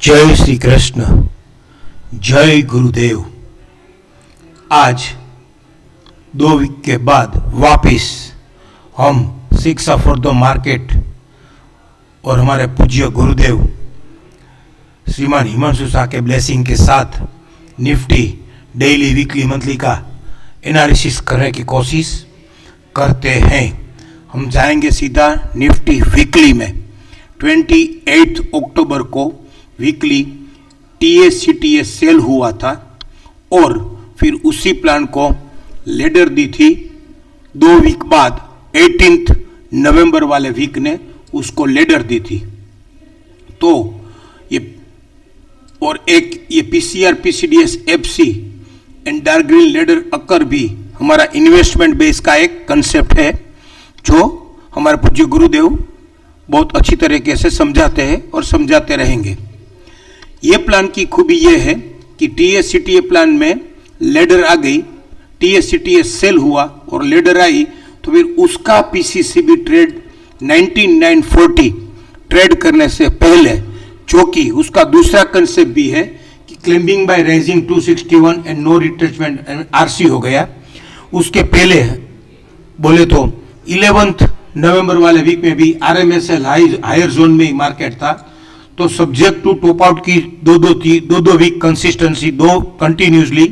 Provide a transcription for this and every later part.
जय श्री कृष्ण, जय गुरुदेव। आज 2 वीक के बाद वापिस हम शिक्षा फॉर द मार्केट और हमारे पूज्य गुरुदेव श्रीमान हिमांशु शाह के ब्लेसिंग के साथ निफ्टी डेली वीकली मंथली का एनालिसिस करने की कोशिश करते हैं। हम जाएंगे सीधा निफ्टी वीकली में। 28 अक्टूबर को वीकली TS/CTS सेल हुआ था और फिर उसी प्लान को लेडर दी थी। 2 वीक बाद 18 नवंबर वाले वीक ने उसको लेडर दी थी। तो ये और एक ये PCR PCDS FC and dark green लेडर अकर भी हमारा इन्वेस्टमेंट बेस का एक कंसेप्ट है जो हमारे पूज्य गुरुदेव बहुत अच्छी तरीके से समझाते हैं और समझाते रहेंगे। ये प्लान की खूबी ये है कि TS/CTS प्लान में लेडर आ गई, TS/CTS सेल हुआ और लेडर आई तो फिर उसका PCCB ट्रेड 19,940 ट्रेड करने से पहले, जो कि उसका दूसरा कंसेप्ट भी है कि climbing by rising 261 and no retracement RC हो गया। उसके पहले बोले तो 11 नवंबर वाले वीक में भी RMSL हायर जोन में मार्केट था। तो सब्जेक्ट टू टॉप आउट की दो week consistency, 2 continuously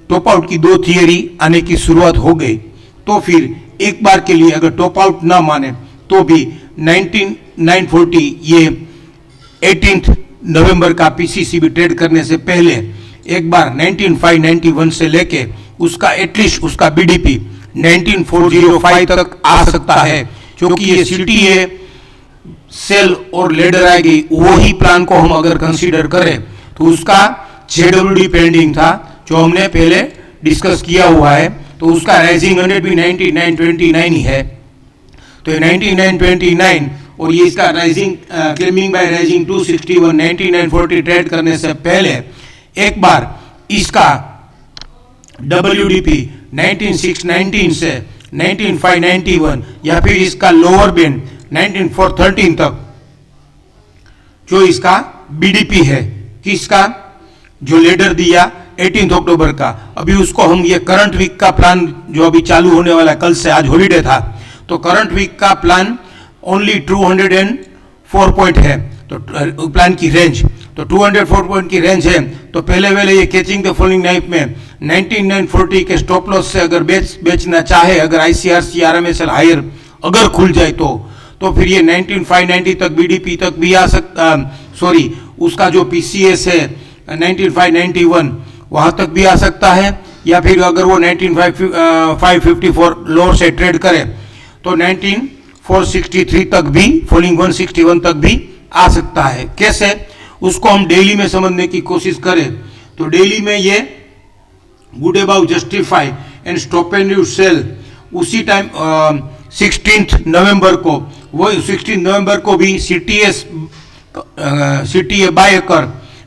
top out की 2 थियरी आने की शुरुआत हो गई। तो फिर एक बार के लिए अगर टॉप आउट ना माने तो भी 19,940 ये 18 नवंबर का PCCB ट्रेड करने से पहले एक बार 19,591 से लेके उसका एटलीस्ट उसका BDP 19,405 तक आ सकता है, क्योंकि ये CTA सेल और लेडर आएगी। वही प्लान को हम अगर कंसीडर करें तो उसका JWD पेंडिंग था जो हमने पहले डिस्कस किया हुआ है। तो उसका राइजिंग 100 भी 99.29 ही है। तो 99.29 और ये इसका rising claiming bye rising 261 19,940 trade करने से पहले एक बार इसका WDP 19,619 से 19,591 या फिर इसका लोअर बैंड 19,413 तक जो इसका BDP है, किसका जो लेडर दिया 18 अक्टूबर का। अभी उसको हम ये करंट वीक का प्लान जो अभी चालू होने वाला है, कल से, आज हॉलीडे था, तो करंट वीक का प्लान ओनली 204 पॉइंट है। तो प्लान की रेंज तो 204 पॉइंट की रेंज है। तो पहले ये कैचिंग द फॉलोइंग नाइफ में 19,940 के स्टॉप लॉस से अगर बेचना चाहे, अगर ICRC RMSL हायर अगर खुल जाए तो फिर ये 19,590 तक BDP तक भी आ सकता, सॉरी उसका जो PCS है 19,591 वहां तक भी आ सकता है, या फिर अगर वो 19,554 लोअर से ट्रेड करे तो 19,463 तक भी, फॉलिंग 161 तक भी आ सकता है। कैसे उसको हम डेली में समझने की कोशिश करें तो डेली में ये good about justify and stop and you sell उसी टाइम 16 नवंबर को, वो 16 नवंबर को भी CTA बाय कर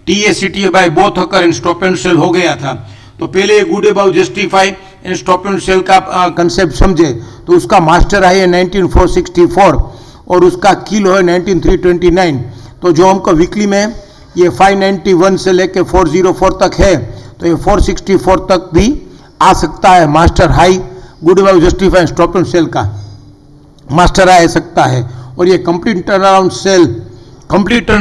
TS/CTA buy both occur and stop and sell हो गया था। तो पहले good about justify and stop and sell का कंसेप्ट समझे तो उसका मास्टर हाई है 19,464 और उसका किलो है 19,329। तो जो हमको वीकली में ये 591 से लेके 404 तक है, तो ये 464 तक भी आ सकता है। Master high good about justify stop and sell का मास्टर हाई आ सकता है। और ये कंप्लीट टर्न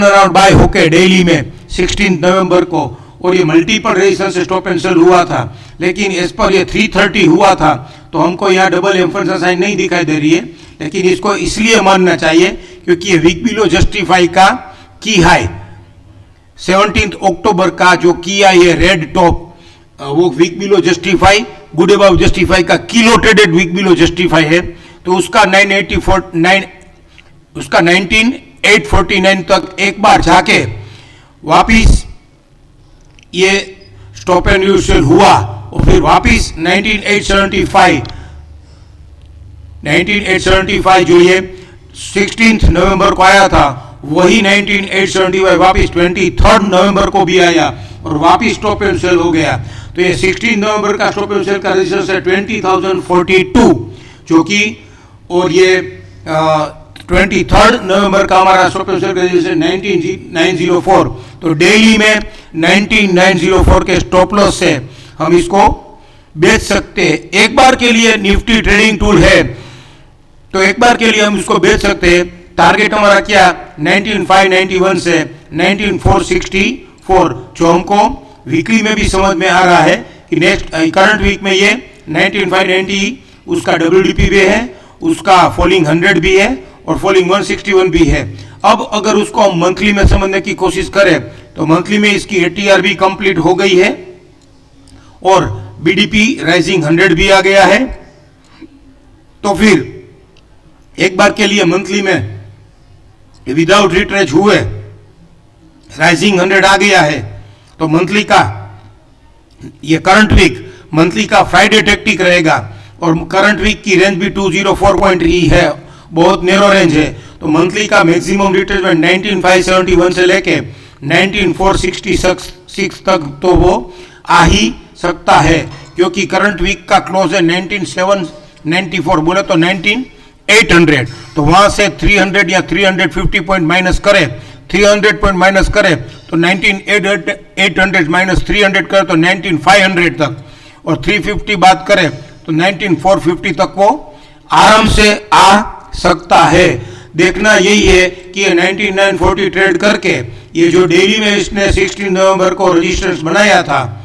अराउंड बाय होके डेली में 16 नवंबर को, और ये मल्टीपल रेजिस्टेंस से स्टॉप एंड सेल हुआ था, लेकिन इस पर ये 330 हुआ था। तो हमको यहाँ डबल एम्फेसिस साइन नहीं दिखाई दे रही है, लेकिन इसको इसलिए मानना चाहिए क्योंकि ये वीक बिलो जस्टिफाई का की हाई 17 अक्टूबर का जो की हाई है रेड टॉप, वो week below justify good about justify का kilo traded week below justify है। तो उसका 19,849 तक एक बार जाके वापिस ये स्टॉप एंड यू सेल हुआ और फिर वापिस 19,875 जो ये 16 नवंबर को आया था, वही 19,875 वापिस 23 नवंबर को भी आया और वापिस स्टॉप एंड सेल हो गया। तो ये 16 नवंबर का स्टॉप एंड सेल का रेजिस्टेंस है 20,042 जो कि, और ये 23 नवंबर का हमारा स्टॉप लॉस 19904, तो डेली में 19904 के स्टॉप लॉस से हम इसको बेच सकते हैं। एक बार के लिए निफ्टी ट्रेडिंग टूल है, तो एक बार के लिए हम इसको बेच सकते हैं। टारगेट हमारा क्या 19591 से 19464, जो हमको वीकली में भी समझ में आ रहा है कि नेक्स्ट करंट वीक में ये 19590 उसका WDP भी है, उसका फॉलिंग 100 भी है और फॉलिंग 161 भी है। अब अगर उसको हम मंथली में समझने की कोशिश करें तो मंथली में इसकी ATR भी कंप्लीट हो गई है और BDP राइजिंग 100 भी आ गया है। तो फिर एक बार के लिए मंथली में विदाउट रिट्रेच हुए राइजिंग 100 आ गया है, तो मंथली का ये करंट वीक मंथली का फ्राइडे टैक्टिक रहेगा और करंट वीक की रेंज भी 204.3 है, बहुत नैरो रेंज है। तो मंथली का मैक्सिमम रिट्रेसमेंट 19571 से लेके 19466 तक तो वो आ ही सकता है, क्योंकि करंट वीक का क्लोज है 19794, बोले तो 19800, तो वहां से 300 या 350 पॉइंट माइनस करे, 300 पॉइंट माइनस करे तो 19800 माइनस 300 करे तो 19500 तक, और 350 बात करे तो 19450 तक वो आराम से आ सकता है। देखना यही है कि ये 19940 ट्रेड करके ये जो डेली में इसने 16 नवंबर को रेजिस्टेंस बनाया था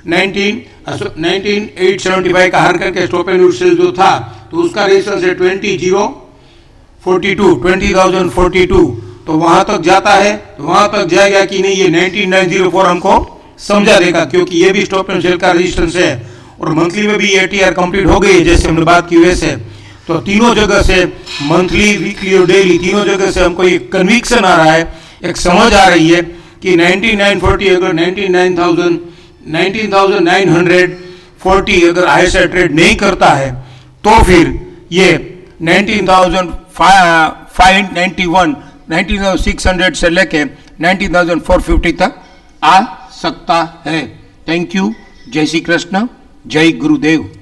19875 का हार करके स्टॉप एंड सेल जो था, तो उसका रेजिस्टेंस है 20042, तो वहां तक जाता है, तो वहां तक जाएगा कि नहीं ये 19904 हमको समझा देगा, क्योंकि ये भी स्टॉप एंड सेल का रेजिस्टेंस है और मंथली में भी ATR कंप्लीट हो गई है जैसे हमने बात की वैसे। तो तीनों जगह से मंथली, वीकली और डेली तीनों जगह से हमको एक कन्विक्शन आ रहा है, एक समझ आ रही है कि 19940 अगर 19940 अगर ISI ट्रेड नहीं करता है तो फिर ये 19591 19600 से लेके 19450 तक आ सकता है। Thank you. जय श्री कृष्ण, जय गुरुदेव।